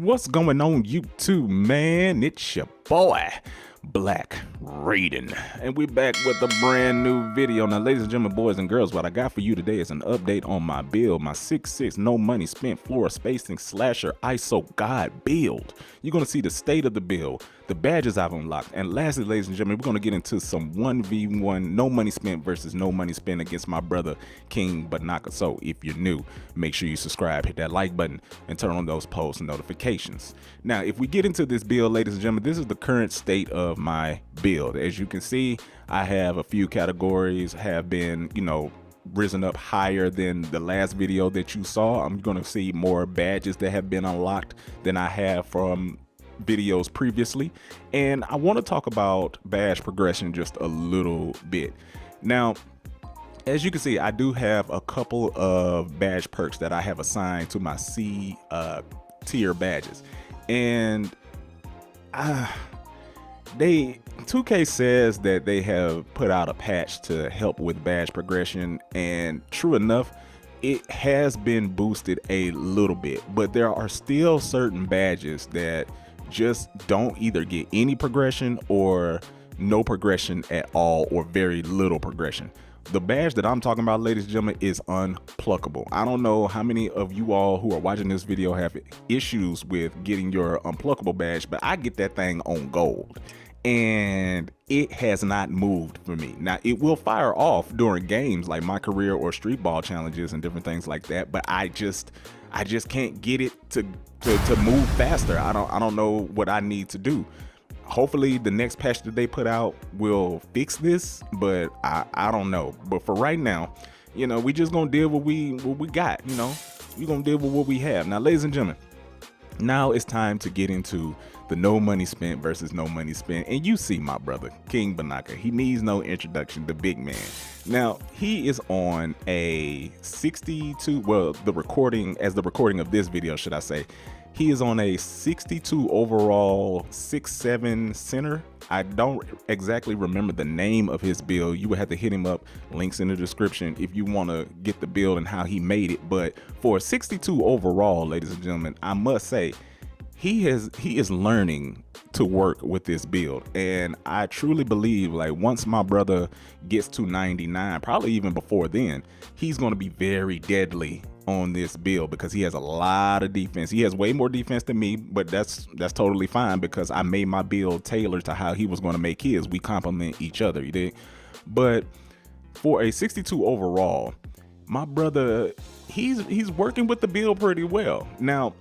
What's going on YouTube, man? It's your boy, Black Raiden, and we're back with a brand new video. Now, ladies and gentlemen, boys and girls, what I got for you today is an update on my build, my 6'6", no money spent floor spacing slasher ISO God build. You're going to see the state of the build, the badges I've unlocked, and lastly, ladies and gentlemen, we're going to get into some 1v1 no money spent versus no money spent against my brother King Banaka. So if you're new, make sure you subscribe, hit that like button, and turn on those post notifications. Now, if we get into this build, ladies and gentlemen, this is the current state of my build. As you can see, I have a few categories have been, risen up higher than the last video that you saw. I'm going to see more badges that have been unlocked than I have from videos previously, and I want to talk about badge progression just a little bit. Now, as you can see, I do have a couple of badge perks that I have assigned to my C tier badges, and 2K says that they have put out a patch to help with badge progression, and true enough, it has been boosted a little bit, but there are still certain badges that just don't either get any progression or no progression at all, or very little progression. The badge that I'm talking about, ladies and gentlemen, is unpluckable. I don't know how many of you all who are watching this video have issues with getting your unpluckable badge, but I get that thing on gold, and it has not moved for me. Now, it will fire off during games like my career or street ball challenges and different things like that, but I just can't get it to move faster. I don't know what I need to do. Hopefully the next patch that they put out will fix this, but I don't know. But for right now, we just gonna deal with what we got. We gonna deal with what we have. Now, ladies and gentlemen, now it's time to get into the no money spent versus no money spent. And you see my brother King Banaka, he needs no introduction, the big man. Now, he is on a 62, well, the recording of this video, should I say, he is on a 62 overall 6'7" center. I don't exactly remember the name of his build. You would have to hit him up, links in the description, if you want to get the build and how he made it. But for a 62 overall, ladies and gentlemen, I must say he is learning to work with this build, and I truly believe, like, once my brother gets to 99, probably even before then, he's going to be very deadly on this build because he has a lot of defense. He has way more defense than me, but that's totally fine because I made my build tailored to how he was going to make his. We complement each other, you dig? But for a 62 overall, my brother, he's working with the build pretty well. Now,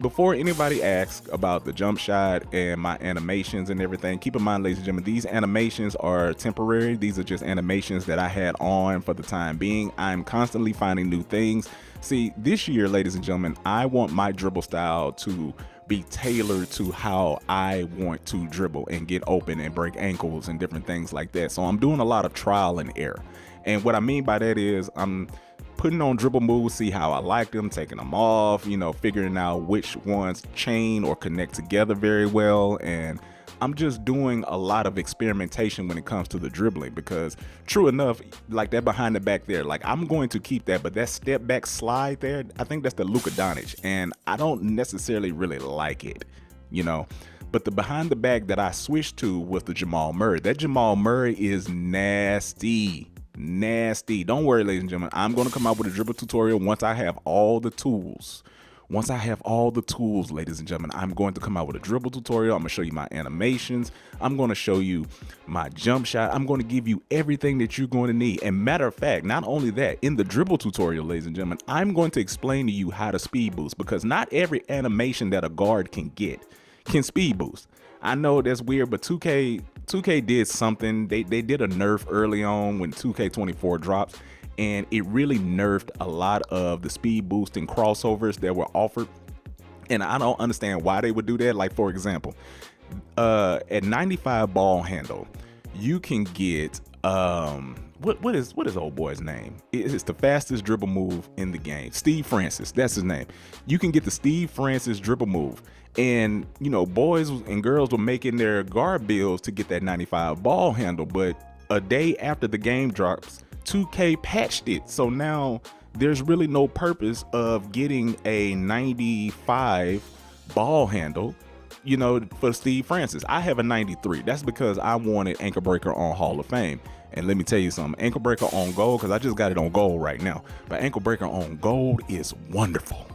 before anybody asks about the jump shot and my animations and everything, keep in mind, ladies and gentlemen, these animations are temporary. These are just animations that I had on for the time being. I'm constantly finding new things. See, this year, ladies and gentlemen, I want my dribble style to be tailored to how I want to dribble and get open and break ankles and different things like that. So I'm doing a lot of trial and error. And what I mean by that is I'm putting on dribble moves, see how I like them, taking them off, figuring out which ones chain or connect together very well. And I'm just doing a lot of experimentation when it comes to the dribbling, because true enough, like that behind the back there, like I'm going to keep that, but that step back slide there, I think that's the Luka Doncic, and I don't necessarily really like it, But the behind the back that I switched to was the Jamal Murray. That Jamal Murray is nasty. Don't worry, ladies and gentlemen, I'm going to come out with a dribble tutorial once I have all the tools. Ladies and gentlemen, I'm going to come out with a dribble tutorial. I'm going to show you my animations. I'm going to show you my jump shot. I'm going to give you everything that you're going to need. And matter of fact, not only that, in the dribble tutorial, ladies and gentlemen, I'm going to explain to you how to speed boost, because not every animation that a guard can get can speed boost. I know that's weird, but 2K did something. They did a nerf early on when 2K24 drops, and it really nerfed a lot of the speed boosting crossovers that were offered. And I don't understand why they would do that. Like, for example, at 95 ball handle, you can get what is old boy's name? It's the fastest dribble move in the game. Steve Francis, that's his name. You can get the Steve Francis dribble move. And, boys and girls were making their guard builds to get that 95 ball handle. But a day after the game drops, 2K patched it. So now there's really no purpose of getting a 95 ball handle, for Steve Francis. I have a 93. That's because I wanted Ankle Breaker on Hall of Fame. And let me tell you something, Ankle Breaker on gold, because I just got it on gold right now. But Ankle Breaker on gold is wonderful.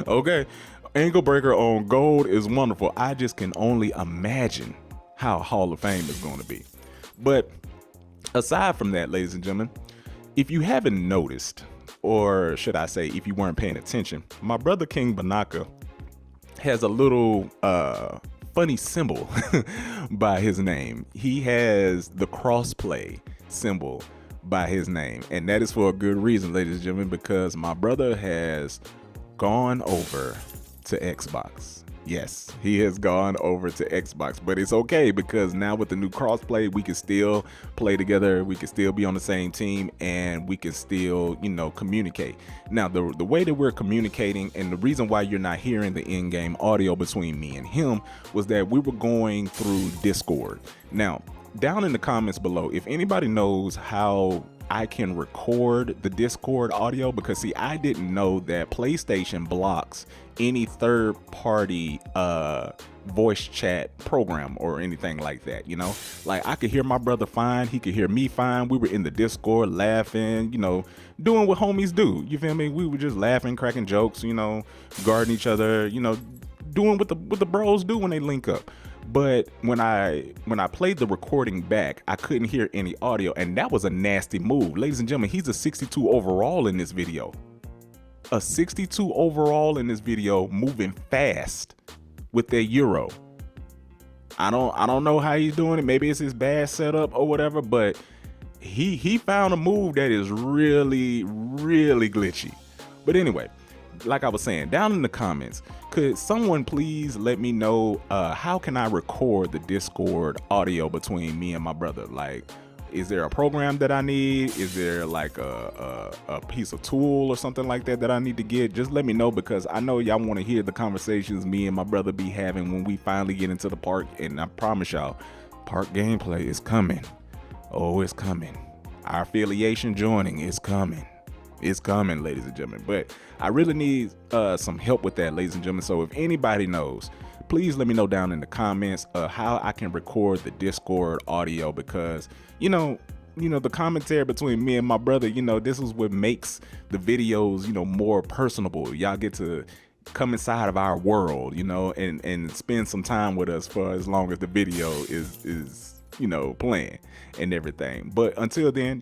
Okay? Ankle Breaker on gold is wonderful. I just can only imagine how Hall of Fame is going to be. But aside from that, ladies and gentlemen, if you haven't noticed, or should I say, if you weren't paying attention, my brother King Banaka has a little funny symbol by his name. He has the crossplay symbol by his name, and that is for a good reason, ladies and gentlemen, because my brother has gone over to Xbox. Yes, he has gone over to Xbox, but it's okay because now with the new crossplay, we can still play together, we can still be on the same team, and we can still, communicate. Now, the way that we're communicating, and the reason why you're not hearing the in-game audio between me and him, was that we were going through Discord. Now, down in the comments below, if anybody knows how I can record the Discord audio, because see, I didn't know that PlayStation blocks any third-party voice chat program or anything like that. Like, I could hear my brother fine, he could hear me fine. We were in the Discord laughing, doing what homies do. You feel me? We were just laughing, cracking jokes, guarding each other, doing what the bros do when they link up. But when I played the recording back, I couldn't hear any audio, and that was a nasty move. Ladies and gentlemen, he's a 62 overall in this video. A 62 overall in this video, moving fast with that Euro. I don't know how he's doing it. Maybe it's his bad setup or whatever, but he found a move that is really, really glitchy. But anyway, like I was saying, down in the comments, could someone please let me know how can I record the Discord audio between me and my brother? Like, is there a program that I need? Is there like a piece of tool or something like that I need to get? Just let me know, because I know y'all want to hear the conversations me and my brother be having when we finally get into the park. And I promise y'all, park gameplay is coming. Oh, it's coming. Our affiliation joining is coming. It's coming, ladies and gentlemen. But I really need some help with that, ladies and gentlemen. So if anybody knows, please let me know down in the comments how I can record the Discord audio, because the commentary between me and my brother, this is what makes the videos more personable. Y'all get to come inside of our world, and spend some time with us for as long as the video is playing and everything. But until then,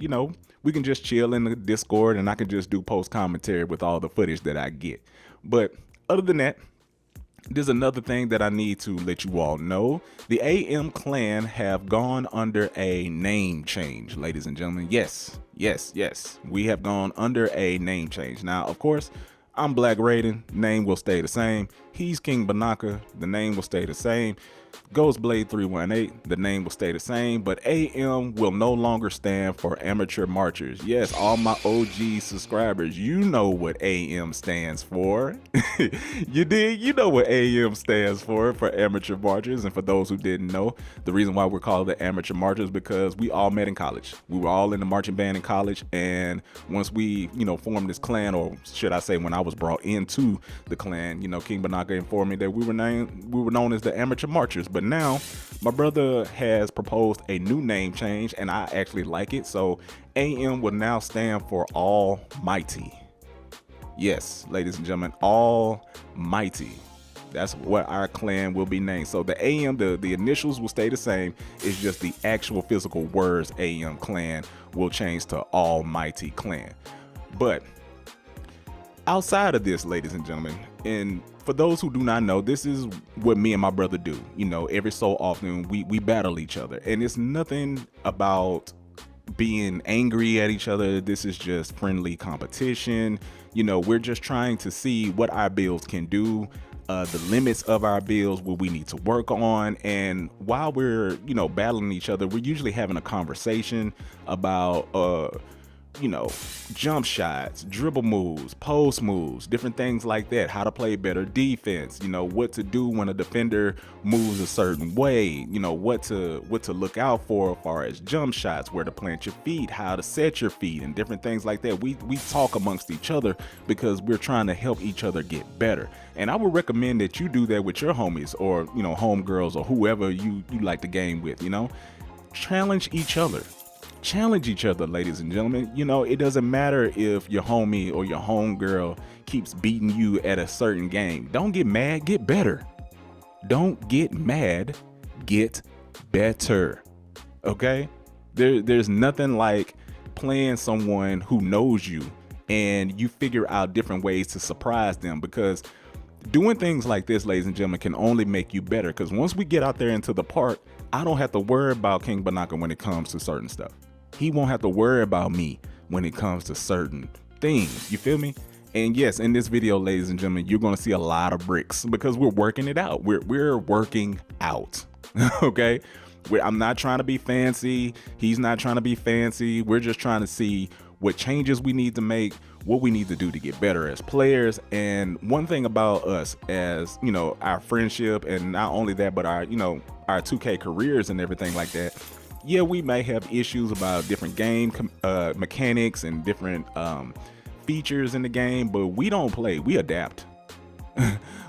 we can just chill in the Discord, and I can just do post commentary with all the footage that I get. But other than that, there's another thing that I need to let you all know. The AM clan have gone under a name change, ladies and gentlemen. Yes. We have gone under a name change. Now, of course, I'm Black Raiden. Name will stay the same. He's King Banaka. The name will stay the same. Ghostblade 318, the name will stay the same, but AM will no longer stand for Amateur Marchers. Yes, all my OG subscribers, you know what AM stands for. You know what AM stands for Amateur Marchers. And for those who didn't know, the reason why we're called the Amateur Marchers, because we all met in college. We were all in the marching band in college, and once we, formed this clan, or should I say when I was brought into the clan, King Banaka informed me that we were known as the Amateur Marchers. But now my brother has proposed a new name change, and I actually like it. So AM will now stand for Almighty. Yes, ladies and gentlemen, Almighty. That's what our clan will be named. So the AM, the initials will stay the same. It's just the actual physical words AM clan will change to Almighty clan. But outside of this, ladies and gentlemen, and for those who do not know, this is what me and my brother do. Every so often we battle each other, and it's nothing about being angry at each other. This is just friendly competition. We're just trying to see what our builds can do, the limits of our builds, what we need to work on. And while we're, battling each other, we're usually having a conversation about, you know, jump shots, dribble moves, post moves, different things like that, how to play better defense, you know, what to do when a defender moves a certain way, you know, what to look out for as far as jump shots, where to plant your feet, how to set your feet, and different things like that. We talk amongst each other because we're trying to help each other get better. And I would recommend that you do that with your homies, or, you know, homegirls, or whoever you like to game with, you know. Challenge each other. Challenge each other, ladies and gentlemen. You know, it doesn't matter if your homie or your homegirl keeps beating you at a certain game. Don't get mad, get better. Don't get mad, get better. Okay? There's nothing like playing someone who knows you and you figure out different ways to surprise them, because doing things like this, ladies and gentlemen, can only make you better. Because once we get out there into the park, I don't have to worry about King Banaka when it comes to certain stuff. He won't have to worry about me when it comes to certain things. You feel me? And yes, in this video, ladies and gentlemen, you're going to see a lot of bricks because we're working it out. We're working out. Okay? I'm not trying to be fancy. He's not trying to be fancy. We're just trying to see what changes we need to make, what we need to do to get better as players. And one thing about us, as you know, our friendship, and not only that, but our, you know, our 2K careers and everything like that. Yeah, we may have issues about different game mechanics and different features in the game, but we don't play, we adapt.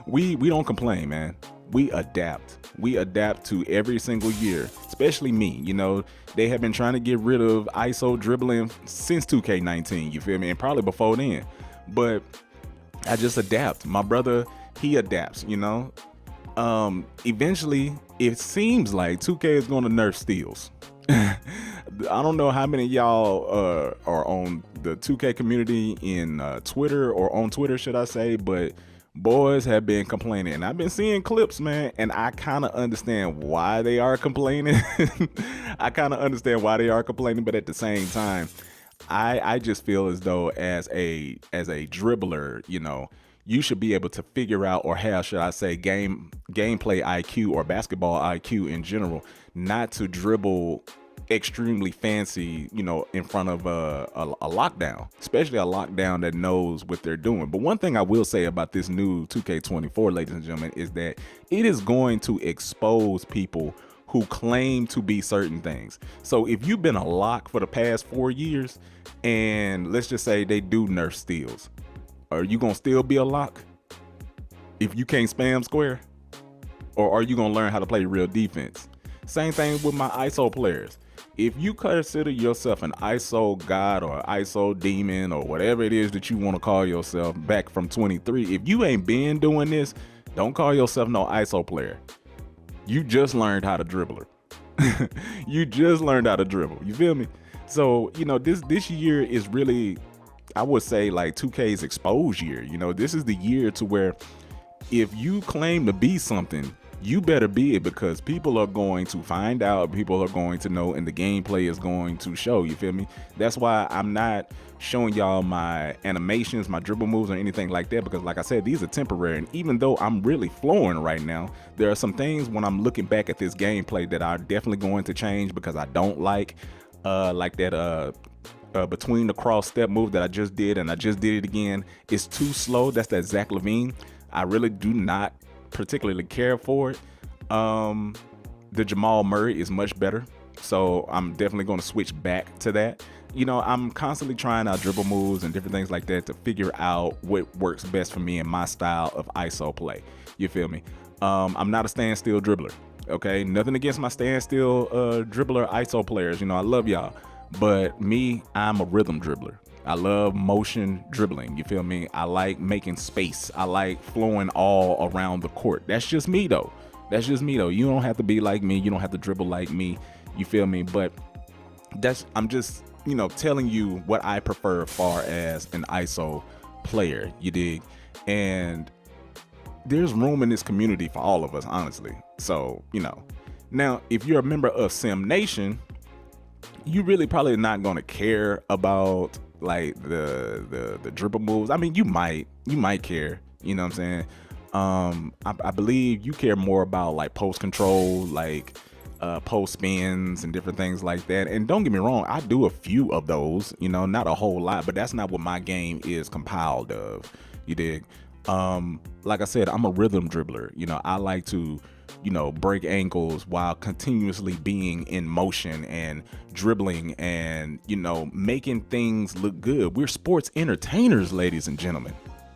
we don't complain, man. We adapt. We adapt to every single year, especially me. You know, they have been trying to get rid of ISO dribbling since 2K19, you feel me? And probably before then. But I just adapt. My brother, he adapts, you know? Eventually, it seems like 2K is going to nerf steals. I don't know how many of y'all are on the 2K community in Twitter, or on Twitter, should I say, but boys have been complaining, and I've been seeing clips, man, and I kind of understand why they are complaining. I kind of understand why they are complaining, but at the same time, I just feel as though as a dribbler, you know, you should be able to figure out, or have, should I say, gameplay IQ, or basketball IQ in general, not to dribble extremely fancy, you know, in front of a lockdown, especially a lockdown that knows what they're doing. But one thing I will say about this new 2K24, ladies and gentlemen, is that it is going to expose people who claim to be certain things. So if you've been a lock for the past 4 years, and let's just say they do nerf steals, are you gonna still be a lock if you can't spam square? Or are you gonna learn how to play real defense? Same thing with my ISO players. If you consider yourself an ISO god, or ISO demon, or whatever it is that you want to call yourself back from 23, if you ain't been doing this, don't call yourself no ISO player. You just learned how to dribbler. You just learned how to dribble. You feel me? So, you know, this year is really, I would say, like 2K's expose year. You know, this is the year to where if you claim to be something, you better be it, because people are going to find out, people are going to know, and the gameplay is going to show. You feel me? That's why I'm not showing y'all my animations, my dribble moves, or anything like that, because like I said, these are temporary. And even though I'm really flowing right now, there are some things when I'm looking back at this gameplay that are definitely going to change, because I don't like that between the cross step move that I just did, and I just did it again. It's too slow. That's that Zach Levine. I really do not particularly care for it. The Jamal Murray is much better, so I'm definitely going to switch back to that. You know, I'm constantly trying out dribble moves and different things like that to figure out what works best for me and my style of ISO play. You feel me? I'm not a standstill dribbler. Okay, nothing against my standstill dribbler ISO players. You know, I love y'all, but me, I'm a rhythm dribbler. I love motion dribbling. You feel me? I like making space. I like flowing all around the court. That's just me though. That's just me though. You don't have to be like me. You don't have to dribble like me. You feel me? But I'm just, you know, telling you what I prefer as far as an ISO player. You dig? And there's room in this community for all of us, honestly. So, you know, now if you're a member of Sim Nation, you really probably not going to care about like the dribble moves. I mean, you might care, you know what I'm saying? I believe you care more about like post control, like post spins and different things like that. And don't get me wrong, I do a few of those, you know, not a whole lot, but that's not what my game is compiled of. You dig? Like I said, I'm a rhythm dribbler. You know, I like to, you know, break ankles while continuously being in motion and dribbling and, you know, making things look good. We're sports entertainers, ladies and gentlemen.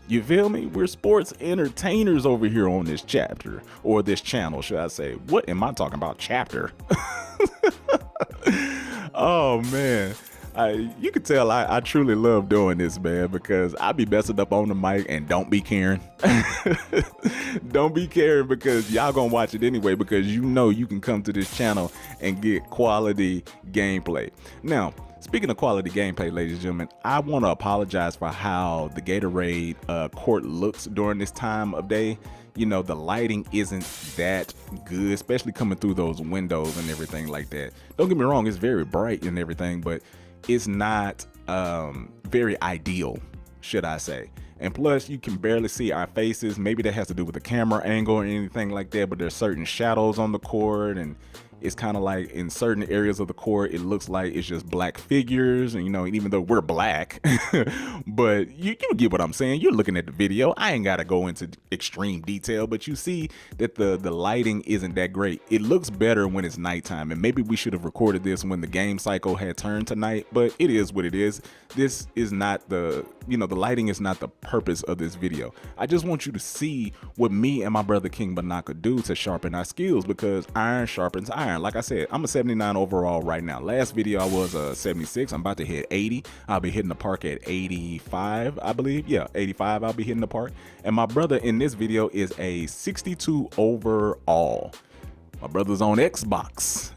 You feel me? We're sports entertainers over here on this chapter, or this channel, should I say. What am I talking about? Chapter. Oh, man. You can tell I truly love doing this, man, because I be messing up on the mic and don't be caring. Don't be caring, because y'all gonna watch it anyway, because you know you can come to this channel and get quality gameplay. Now, speaking of quality gameplay, ladies and gentlemen, I want to apologize for how the Gatorade court looks during this time of day. You know, the lighting isn't that good, especially coming through those windows and everything like that. Don't get me wrong, it's very bright and everything, but it's not very ideal, should I say. And plus, you can barely see our faces. Maybe that has to do with the camera angle or anything like that, but there's certain shadows on the court, and it's kind of like in certain areas of the court, it looks like it's just black figures. And, you know, even though we're black, but you get what I'm saying. You're looking at the video. I ain't got to go into extreme detail, but you see that the lighting isn't that great. It looks better when it's nighttime, and maybe we should have recorded this when the game cycle had turned to night, but it is what it is. This is not the, you know, the lighting is not the purpose of this video. I just want you to see what me and my brother King Banaka do to sharpen our skills, because iron sharpens iron. Like I said, I'm a 79 overall right now. Last video I was a 76. I'm about to hit 80. I'll be hitting the park at 85, I believe. Yeah, 85 I'll be hitting the park. And my brother in this video is a 62 overall. My brother's on Xbox.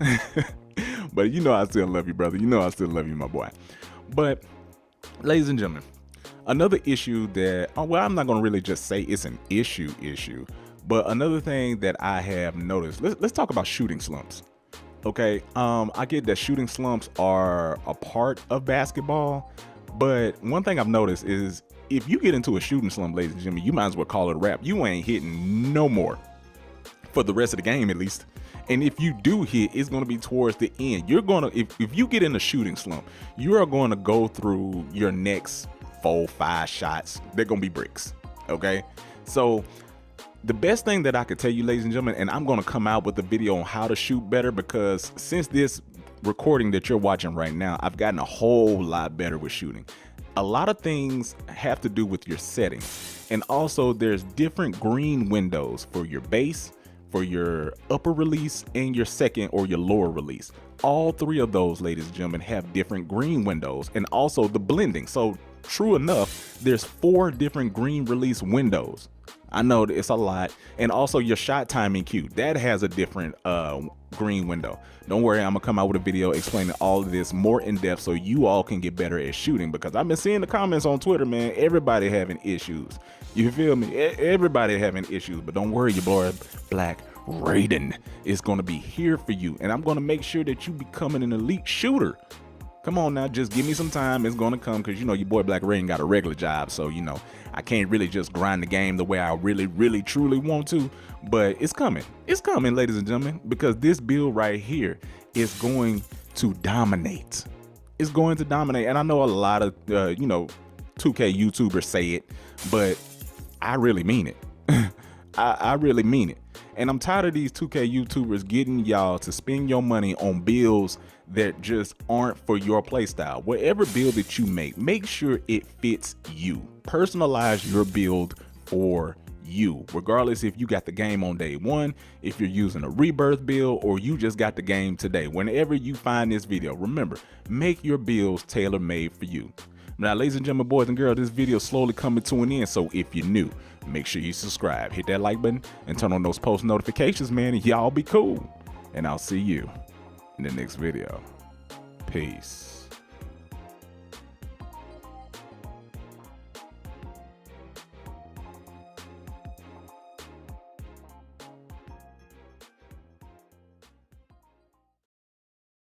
But you know I still love you, brother. You know I still love you, my boy. But ladies and gentlemen, another issue that, well, I'm not going to really just say it's an issue, but another thing that I have noticed, let's talk about shooting slumps. Okay, I get that shooting slumps are a part of basketball, but one thing I've noticed is if you get into a shooting slump, ladies and gentlemen, you might as well call it a wrap. You ain't hitting no more for the rest of the game, at least. And if you do hit, it's going to be towards the end. You're going to, if you get in a shooting slump, you are going to go through your next 4-5 shots. They're going to be bricks. Okay, so the best thing that I could tell you, ladies and gentlemen, and I'm going to come out with a video on how to shoot better, because since this recording that you're watching right now, I've gotten a whole lot better with shooting. A lot of things have to do with your settings, and also there's different green windows for your base, for your upper release, and your second or your lower release. All three of those, ladies and gentlemen, have different green windows, and also the blending. So true enough, there's 4 different green release windows. I know it's a lot. And also your shot timing cue, that has a different green window. Don't worry, I'm gonna come out with a video explaining all of this more in depth so you all can get better at shooting, because I've been seeing the comments on Twitter, man. Everybody having issues. You feel me? Everybody having issues, but don't worry, your boy Black Raiden is gonna be here for you, and I'm gonna make sure that you become an elite shooter. Come on now, just give me some time. It's gonna come, because you know your boy Black Raiden got a regular job, so you know I can't really just grind the game the way I really truly want to, but it's coming. It's coming, ladies and gentlemen, because this build right here is going to dominate. It's going to dominate, and I know a lot of you know, 2K YouTubers say it, but I really mean it. I really mean it. And I'm tired of these 2K YouTubers getting y'all to spend your money on builds that just aren't for your playstyle. Whatever build that you make sure it fits you. Personalize your build for you, regardless if you got the game on day one, if you're using a rebirth build, or you just got the game today. Whenever you find this video, remember, make your builds tailor-made for you. Now, ladies and gentlemen, boys and girls, this video is slowly coming to an end, so if you're new, make sure you subscribe, hit that like button, and turn on those post notifications, man, and y'all be cool. And I'll see you in the next video. Peace.